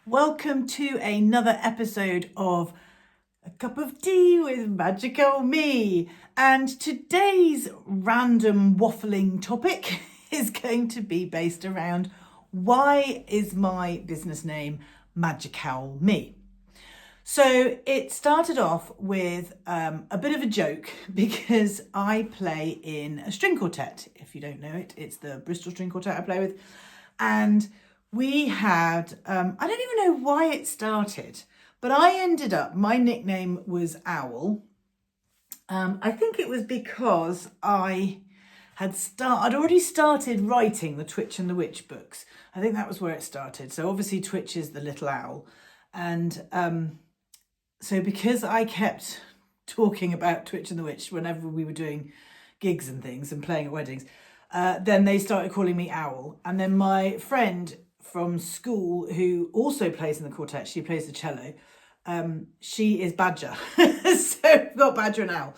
Welcome to another episode of A Cup of Tea with Magicowl Me. And today's random waffling topic is going to be based around why is my business name Magicowl Me? So it started off with a bit of a joke because I play in a string quartet. If you don't know it, it's the Bristol string quartet I play with. And we had, I don't even know why it started, but I ended up, my nickname was Owl. I think it was because I'd already started writing the Twitch and the Witch books. I think that was where it started. So obviously Twitch is the little owl. And so because I kept talking about Twitch and the Witch whenever we were doing gigs and things and playing at weddings, then they started calling me Owl. And then my friend from school who also plays in the quartet, she plays the cello, she is Badger. So we've got Badger and Owl.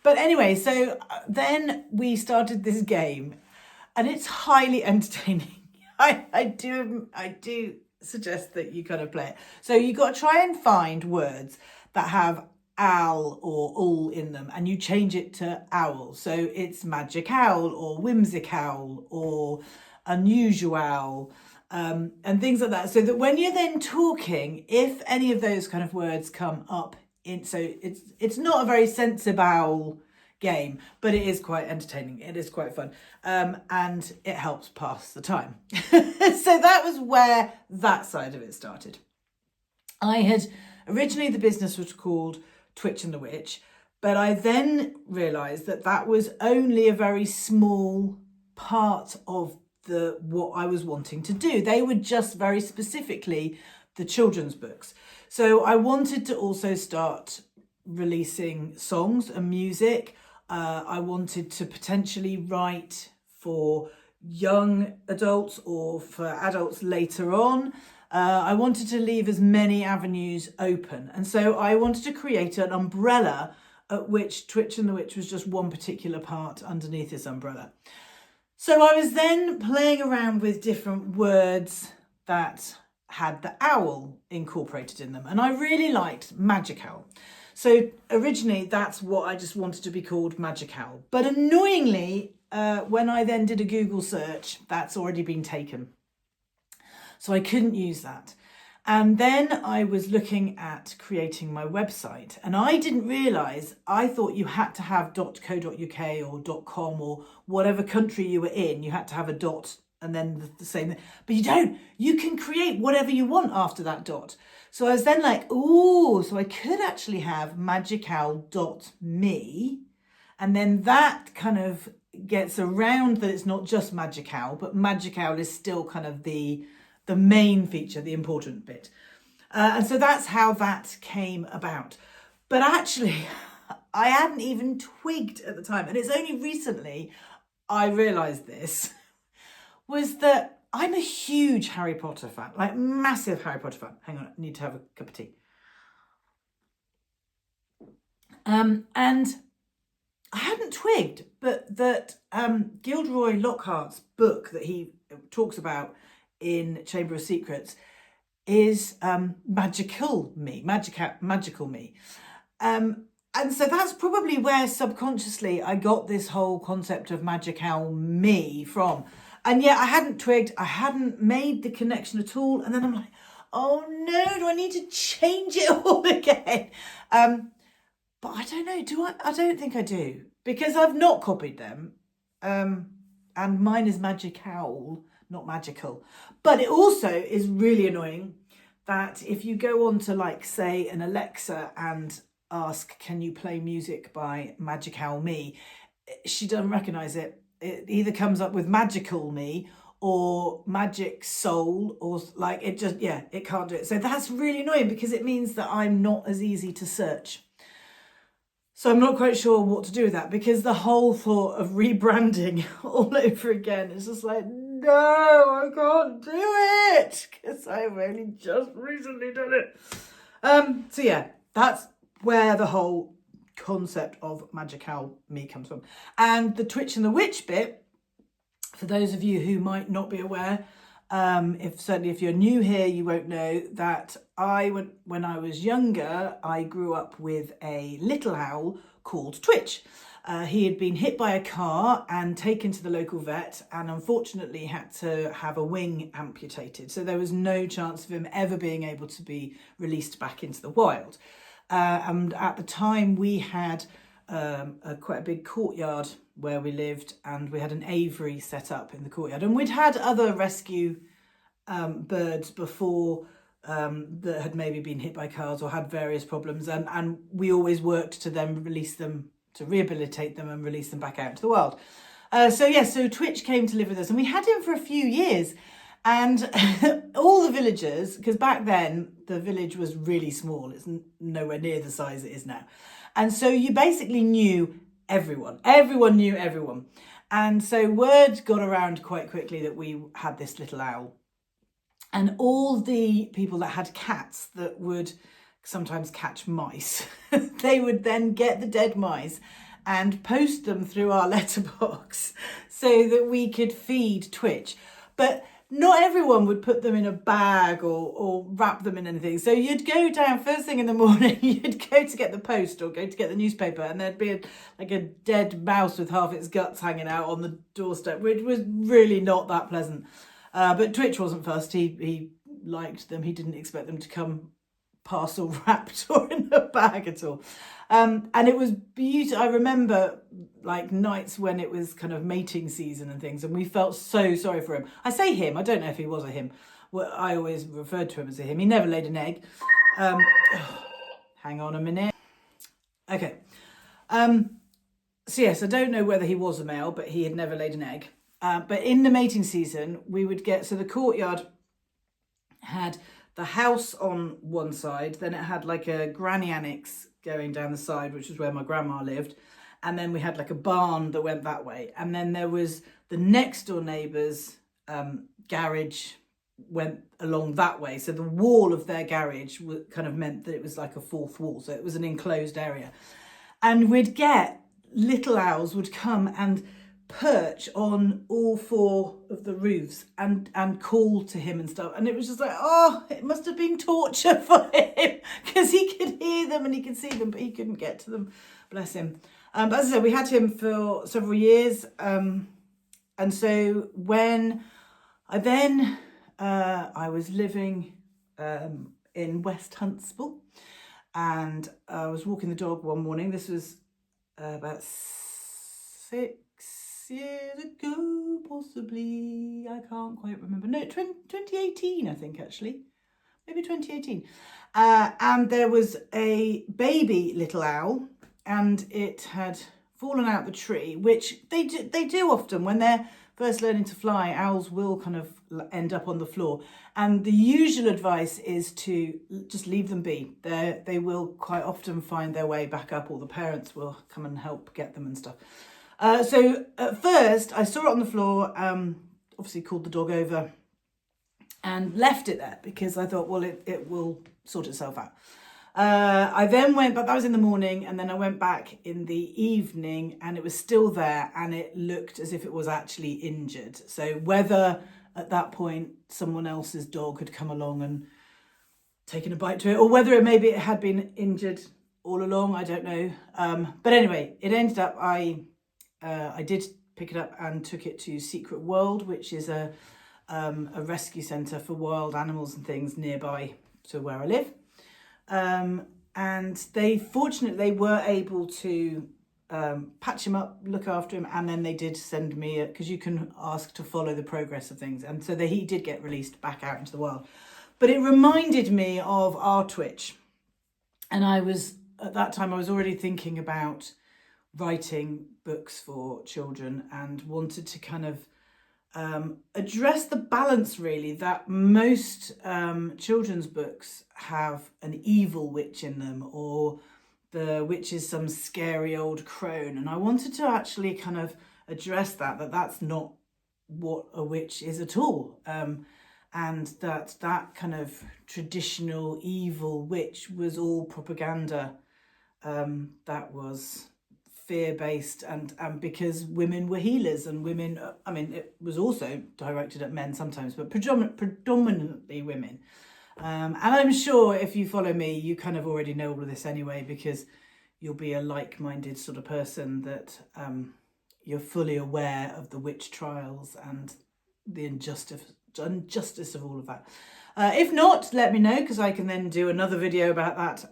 But anyway, so then we started this game and it's highly entertaining. I do suggest that you kind of play it. So you got to try and find words that have owl or all in them and you change it to owl. So it's magicowl or whimsicowl or unusual and things like that. So that when you're then talking, if any of those kind of words come up in, so it's not a very sensible game, but it is quite entertaining. It is quite fun. And it helps pass the time. So that was where that side of it started. Originally the business was called Twitch and the Witch, but I then realised that that was only a very small part of what I was wanting to do. They were just very specifically the children's books. So I wanted to also start releasing songs and music. I wanted to potentially write for young adults or for adults later on. I wanted to leave as many avenues open. And so I wanted to create an umbrella at which Twitch and the Witch was just one particular part underneath this umbrella. So I was then playing around with different words that had the owl incorporated in them. And I really liked Magicowl. So originally that's what I just wanted to be called, Magicowl. But annoyingly, when I then did a Google search, that's already been taken. So I couldn't use that. And then I was looking at creating my website and I didn't realise, I thought you had to have .co.uk or .com or whatever country you were in, you had to have a dot and then the same thing. But you don't. You can create whatever you want after that dot. So I was then like, ooh, so I could actually have magicowl.me and then that kind of gets around that it's not just Magicowl, but Magicowl is still kind of the main feature, the important bit. And so that's how that came about. But actually, I hadn't even twigged at the time. And it's only recently I realised this, was that I'm a huge Harry Potter fan, like massive Harry Potter fan. Hang on, I need to have a cup of tea. And I hadn't twigged, but that Gilderoy Lockhart's book that he talks about in Chamber of Secrets is Magicowl Me. And so that's probably where subconsciously I got this whole concept of Magicowl Me from. And yet I hadn't twigged, I hadn't made the connection at all. And then I'm like, oh no, do I need to change it all again? But I don't know, I don't think I do, because I've not copied them. And mine is Magicowl, not magical. But it also is really annoying that if you go on to, like, say, an Alexa and ask, can you play music by Magicowl Me? She doesn't recognise it. It either comes up with Magical Me or Magic Soul, or like it just, it can't do it. So that's really annoying because it means that I'm not as easy to search. So I'm not quite sure what to do with that, because the whole thought of rebranding all over again is just like, no, I can't do it because I've only just recently done it. So yeah, that's where the whole concept of Magicowl Me comes from. And the Twitch and the Witch bit, for those of you who might not be aware, If you're new here, you won't know that when I was younger, I grew up with a little owl called Twitch. He had been hit by a car and taken to the local vet, and unfortunately had to have a wing amputated. So there was no chance of him ever being able to be released back into the wild. And at the time, we had quite a big courtyard where we lived, and we had an aviary set up in the courtyard, and we'd had other rescue birds before that had maybe been hit by cars or had various problems, and we always worked to then release them, to rehabilitate them and release them back out into the wild. So Twitch came to live with us, and we had him for a few years. And all the villagers, because back then the village was really small, it's nowhere near the size it is now. And so you basically knew everyone knew everyone. And so word got around quite quickly that we had this little owl. And all the people that had cats that would sometimes catch mice, they would then get the dead mice and post them through our letterbox so that we could feed Twitch. But not everyone would put them in a bag or wrap them in anything. So you'd go down first thing in the morning, you'd go to get the post or go to get the newspaper, and there'd be a dead mouse with half its guts hanging out on the doorstep, which was really not that pleasant. But Twitch wasn't fussed. He liked them. He didn't expect them to come parcel wrapped or in a bag at all. And it was beautiful. I remember like nights when it was kind of mating season and things, and we felt so sorry for him. I say him, I don't know if he was a him. Well, I always referred to him as a him. He never laid an egg. Hang on a minute. Okay. So yes, I don't know whether he was a male, but he had never laid an egg. But in the mating season, we would get, so the courtyard had the house on one side, then it had like a granny annex going down the side, which was where my grandma lived. And then we had like a barn that went that way. And then there was the next door neighbour's garage went along that way. So the wall of their garage kind of meant that it was like a fourth wall. So it was an enclosed area. And we'd get little owls would come and perch on all four of the roofs and call to him and stuff, and it was just like, oh, it must have been torture for him, because he could hear them and he could see them, but he couldn't get to them, bless him. But as I said, we had him for several years, and so when I was living in West Huntsville, and I was walking the dog one morning. This was about 6 years ago, possibly. I can't quite remember. No, 2018, I think, actually. Maybe 2018. And there was a baby little owl, and it had fallen out the tree, which they do often when they're first learning to fly. Owls will kind of end up on the floor, and the usual advice is to just leave them be. They will quite often find their way back up, or the parents will come and help get them and stuff. So at first I saw it on the floor, obviously called the dog over and left it there because I thought, well, it will sort itself out. I then went, but that was in the morning, and then I went back in the evening and it was still there, and it looked as if it was actually injured. So whether at that point someone else's dog had come along and taken a bite to it, or whether maybe it had been injured all along, I don't know. But anyway, it ended up, I did pick it up and took it to Secret World, which is a rescue centre for wild animals and things nearby to where I live. And they were able to patch him up, look after him, and then they did send me, because you can ask to follow the progress of things, and so he did get released back out into the wild. But it reminded me of our Twitch, and at that time I was already thinking about writing books for children, and wanted to kind of address the balance, really, that most children's books have an evil witch in them, or the witch is some scary old crone. And I wanted to actually kind of address that's not what a witch is at all. And that kind of traditional evil witch was all propaganda that was fear-based, and because women were healers, and women, I mean, it was also directed at men sometimes, but predominantly women. And I'm sure if you follow me, you kind of already know all of this anyway, because you'll be a like-minded sort of person that you're fully aware of the witch trials and the injustice of all of that. If not, let me know, because I can then do another video about that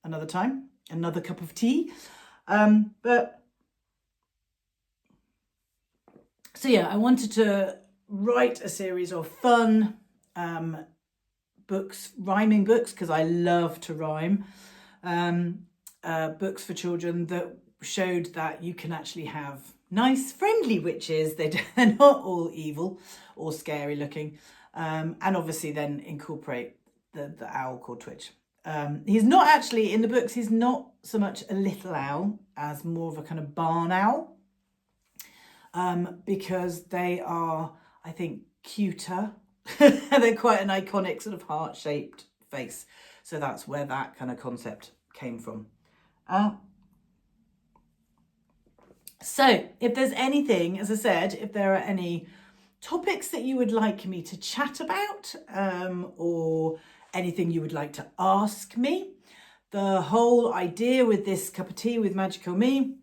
another time, another cup of tea. So yeah, I wanted to write a series of fun books, rhyming books, because I love to rhyme, books for children that showed that you can actually have nice, friendly witches. They're not all evil or scary looking, and obviously then incorporate the owl called Twitch. He's not actually, in the books, he's not so much a little owl as more of a kind of barn owl, because they are, I think, cuter. They're quite an iconic sort of heart-shaped face. So that's where that kind of concept came from. So if there's anything, as I said, if there are any topics that you would like me to chat about, or anything you would like to ask me, the whole idea with this cup of tea with Magicowl Me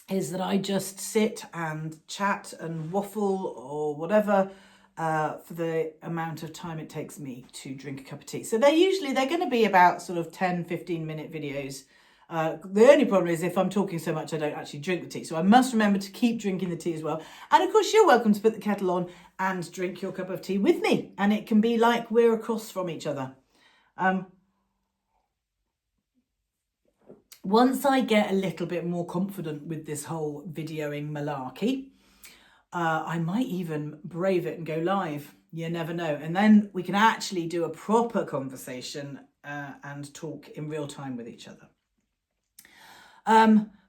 is that I just sit and chat and waffle or whatever for the amount of time it takes me to drink a cup of tea. So they're going to be about sort of 10-15 minute videos. The only problem is if I'm talking so much I don't actually drink the tea, so I must remember to keep drinking the tea as well. And of course you're welcome to put the kettle on and drink your cup of tea with me, and it can be like we're across from each other. Once I get a little bit more confident with this whole videoing malarkey, I might even brave it and go live. You never know. And then we can actually do a proper conversation and talk in real time with each other.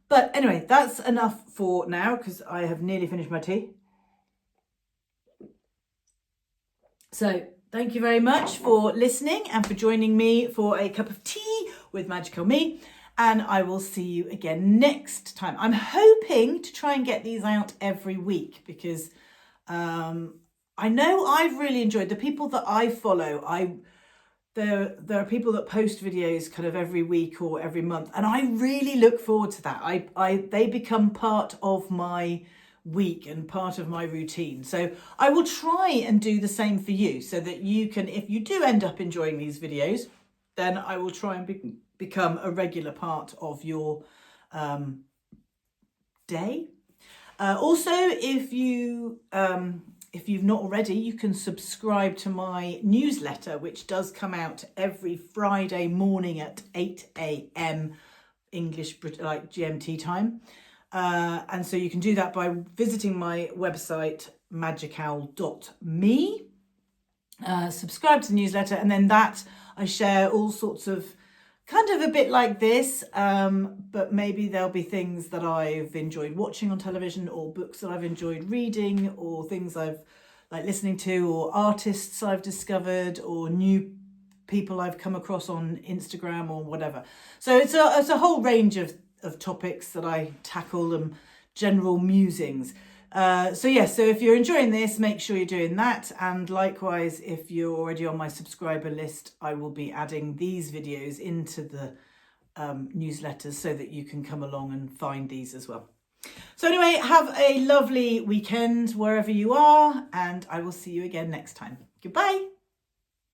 But anyway, that's enough for now, because I have nearly finished my tea. So thank you very much for listening and for joining me for a cup of tea with Magicowl Me. And I will see you again next time. I'm hoping to try and get these out every week, because I know I've really enjoyed the people that I follow. There are people that post videos kind of every week or every month, and I really look forward to that. They become part of my week and part of my routine. So I will try and do the same for you, so that you can, if you do end up enjoying these videos, then I will try and become a regular part of your day. Also, if you've not already, you can subscribe to my newsletter, which does come out every Friday morning at 8 a.m. English, like GMT time. And so you can do that by visiting my website, magicowl.me. Subscribe to the newsletter, and then that I share all sorts of kind of a bit like this, but maybe there'll be things that I've enjoyed watching on television, or books that I've enjoyed reading, or things I've like listening to, or artists I've discovered, or new people I've come across on Instagram or whatever. So it's a whole range of topics that I tackle, and general musings. So if you're enjoying this, make sure you're doing that. And likewise, if you're already on my subscriber list, I will be adding these videos into the newsletters, so that you can come along and find these as well. So anyway, have a lovely weekend wherever you are, and I will see you again next time. Goodbye.